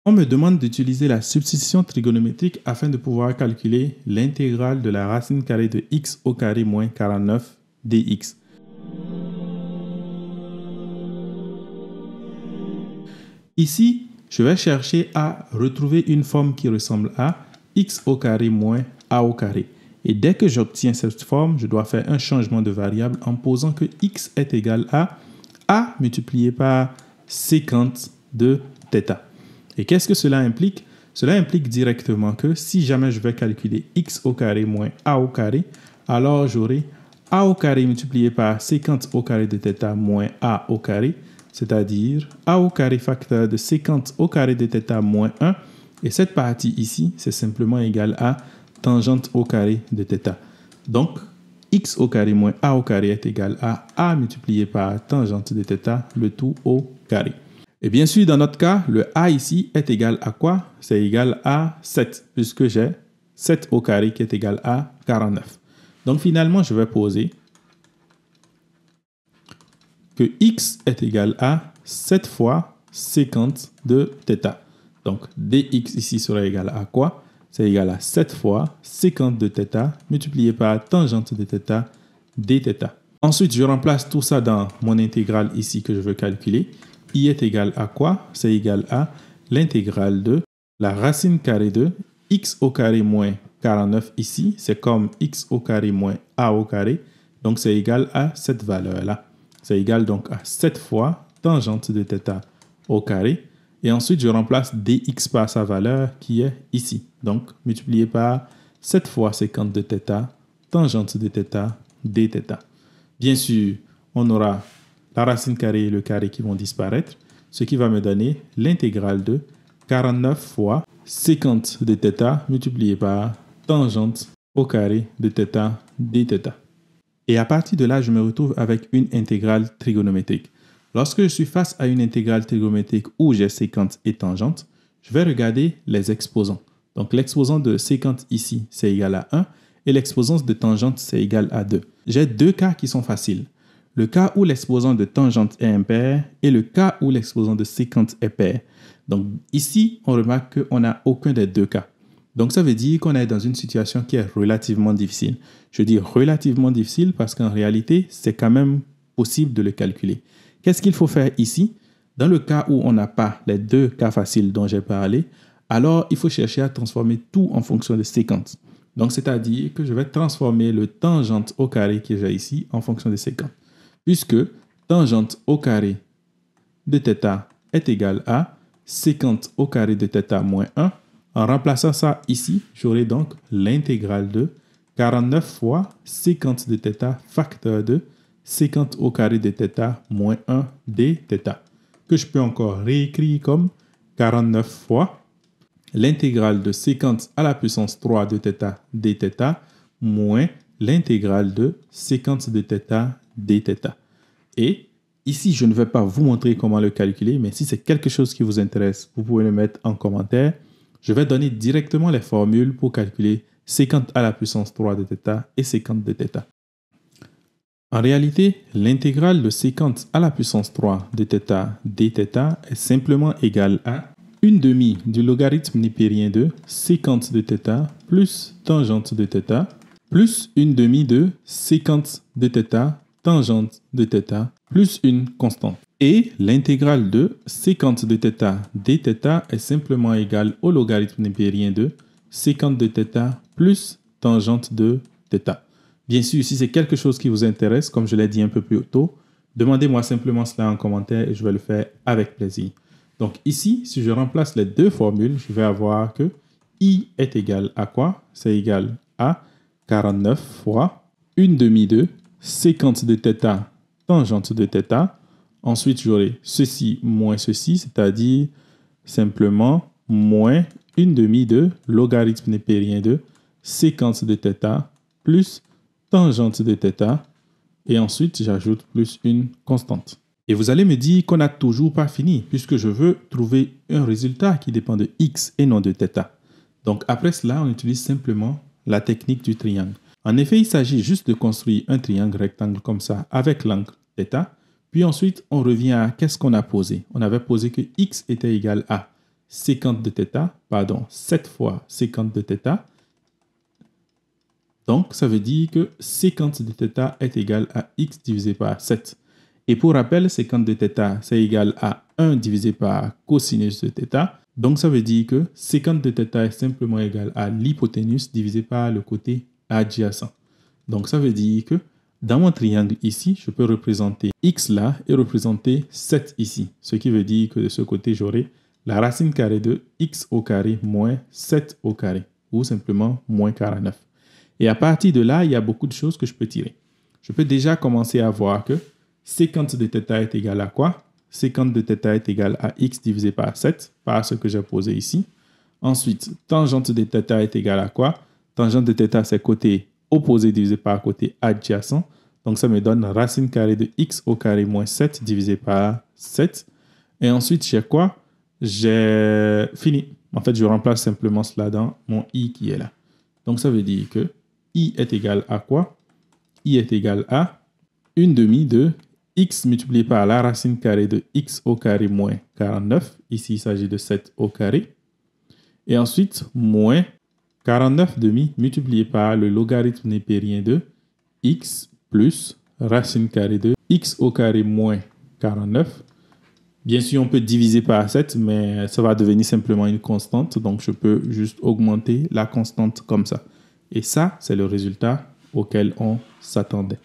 On me demande d'utiliser la substitution trigonométrique afin de pouvoir calculer l'intégrale de la racine carrée de x au carré moins 49 dx. Ici, je vais chercher à retrouver une forme qui ressemble à x au carré moins a au carré. Et dès que j'obtiens cette forme, je dois faire un changement de variable en posant que x est égal à a multiplié par sécante de θ. Et qu'est-ce que cela implique? Cela implique directement que si jamais je vais calculer x au carré moins a au carré, alors j'aurai a au carré multiplié par sécante au carré de θ moins a au carré, c'est-à-dire a au carré facteur de sécante au carré de θ moins 1. Et cette partie ici, c'est simplement égal à tangente au carré de θ. Donc, x au carré moins a au carré est égal à a multiplié par tangente de θ, le tout au carré. Et bien sûr, dans notre cas, le a ici est égal à quoi? C'est égal à 7, puisque j'ai 7 au carré qui est égal à 49. Donc finalement, je vais poser que x est égal à 7 fois sécante de θ. Donc dx ici sera égal à quoi? C'est égal à 7 fois sécante de θ multiplié par tangente de θ dθ. Ensuite, je remplace tout ça dans mon intégrale ici que je veux calculer. I est égal à quoi? C'est égal à l'intégrale de la racine carrée de x au carré moins 49 ici. C'est comme x au carré moins a au carré. Donc, c'est égal à cette valeur-là. C'est égal donc à 7 fois tangente de θ au carré. Et ensuite, je remplace dx par sa valeur qui est ici. Donc, multiplié par 7 fois sécante de θ, tangente de θ, dθ. Bien sûr, on aura la racine carrée et le carré qui vont disparaître, ce qui va me donner l'intégrale de 49 fois sécante de θ multiplié par tangente au carré de θ dθ. Et à partir de là, je me retrouve avec une intégrale trigonométrique. Lorsque je suis face à une intégrale trigonométrique où j'ai sécante et tangente, je vais regarder les exposants. Donc l'exposant de sécante ici, c'est égal à 1 et l'exposant de tangente, c'est égal à 2. J'ai deux cas qui sont faciles. Le cas où l'exposant de tangente est impair et le cas où l'exposant de sécante est pair. Donc ici, on remarque qu'on n'a aucun des deux cas. Donc ça veut dire qu'on est dans une situation qui est relativement difficile. Je dis relativement difficile parce qu'en réalité, c'est quand même possible de le calculer. Qu'est-ce qu'il faut faire ici? Dans le cas où on n'a pas les deux cas faciles dont j'ai parlé, alors il faut chercher à transformer tout en fonction de séquence. Donc c'est-à-dire que je vais transformer le tangente au carré que j'ai ici en fonction de séquence. Puisque tangente au carré de θ est égal à sécante au carré de θ moins 1. En remplaçant ça ici, j'aurai donc l'intégrale de 49 fois sécante de θ facteur de sécante au carré de θ moins 1 dθ, que je peux encore réécrire comme 49 fois l'intégrale de sécante à la puissance 3 de θ dθ moins l'intégrale de sécante de θ dθ. Et ici, je ne vais pas vous montrer comment le calculer, mais si c'est quelque chose qui vous intéresse, vous pouvez le mettre en commentaire. Je vais donner directement les formules pour calculer sécante à la puissance 3 de θ et sécante de θ. En réalité, l'intégrale de sécante à la puissance 3 de θ dθ est simplement égale à 1/2 du logarithme népérien de sécante de θ plus tangente de θ plus 1/2 de sécante de θ tangente de θ plus une constante. Et l'intégrale de sécante de θ dθ est simplement égale au logarithme népérien de sécante de θ plus tangente de θ. Bien sûr, si c'est quelque chose qui vous intéresse, comme je l'ai dit un peu plus tôt, demandez-moi simplement cela en commentaire et je vais le faire avec plaisir. Donc ici, si je remplace les deux formules, je vais avoir que I est égal à quoi? C'est égal à 49 fois 1/2 de sécante de θ tangente de θ. Ensuite, j'aurai ceci moins ceci, c'est-à-dire simplement moins 1/2 de logarithme népérien de sécante de θ plus tangente de θ. Et ensuite, j'ajoute plus une constante. Et vous allez me dire qu'on n'a toujours pas fini, puisque je veux trouver un résultat qui dépend de x et non de θ. Donc après cela, on utilise simplement la technique du triangle. En effet, il s'agit juste de construire un triangle rectangle comme ça avec l'angle θ. Puis ensuite, on revient à qu'est-ce qu'on a posé. On avait posé que x était égal à sécante de θ, pardon, 7 fois sécante de θ. Donc, ça veut dire que sécante de θ est égal à x divisé par 7. Et pour rappel, sécante de θ, c'est égal à 1 divisé par cosinus de θ. Donc, ça veut dire que sécante de θ est simplement égal à l'hypoténuse divisé par le côté adjacent. Donc, ça veut dire que dans mon triangle ici, je peux représenter x là et représenter 7 ici. Ce qui veut dire que de ce côté, j'aurai la racine carrée de x au carré moins 7 au carré, ou simplement moins 49. Et à partir de là, il y a beaucoup de choses que je peux tirer. Je peux déjà commencer à voir que sécante de θ est égal à quoi? Sécante de θ est égal à x divisé par 7, par ce que j'ai posé ici. Ensuite, tangente de θ est égal à quoi? Tangente de θ, c'est côté opposé divisé par côté adjacent. Donc, ça me donne racine carrée de x au carré moins 7 divisé par 7. Et ensuite, j'ai quoi? J'ai fini. En fait, je remplace simplement cela dans mon i qui est là. Donc, ça veut dire que i est égal à quoi? I est égal à 1/2 de x multiplié par la racine carrée de x au carré moins 49. Ici, il s'agit de 7 au carré. Et ensuite, moins 49/2 multiplié par le logarithme népérien de x plus racine carrée de x au carré moins 49. Bien sûr, on peut diviser par 7, mais ça va devenir simplement une constante. Donc, je peux juste augmenter la constante comme ça. Et ça, c'est le résultat auquel on s'attendait.